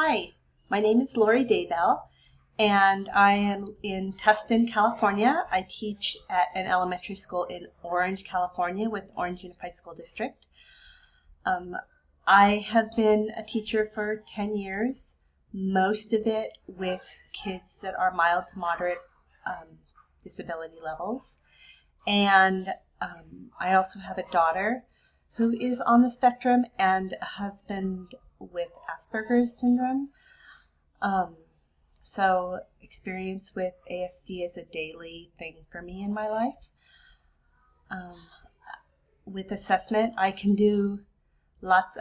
Hi, my name is Lori Daybell, and I am in Tustin, California. I teach at an elementary school in Orange, California with Orange Unified School District. I have been a teacher for 10 years, most of it with kids that are mild to moderate disability levels. And I also have a daughter who is on the spectrum and a husband with Asperger's syndrome. So experience with ASD is a daily thing for me in my life. With assessment, I do lots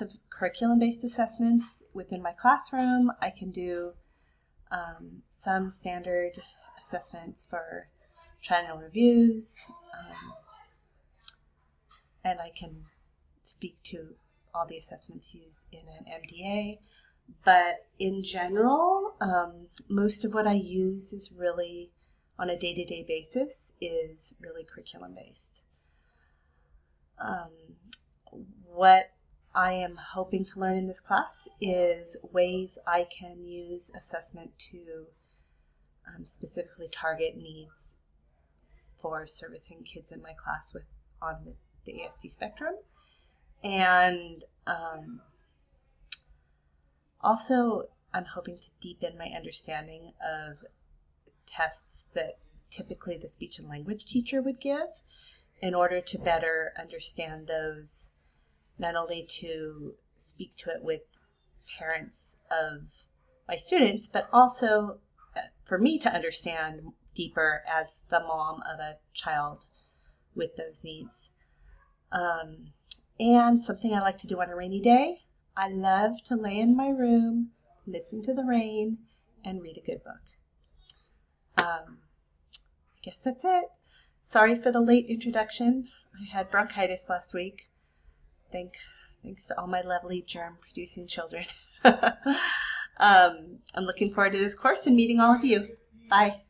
of curriculum-based assessments within my classroom. I can do some standard assessments for triennial reviews, and I can speak to all the assessments used in an MDA. But in general, most of what I use is really, on a day-to-day basis, is really curriculum-based. What I am hoping to learn in this class is ways I can use assessment to specifically target needs for servicing kids in my class on the ASD spectrum. And also, I'm hoping to deepen my understanding of tests that typically the speech and language teacher would give in order to better understand those, not only to speak to it with parents of my students, but also for me to understand deeper as the mom of a child with those needs. And something I like to do on a rainy day, I love to lay in my room, listen to the rain, and read a good book. I guess that's it. Sorry for the late introduction. I had bronchitis last week. Thanks to all my lovely germ-producing children. I'm looking forward to this course and meeting all of you. Bye.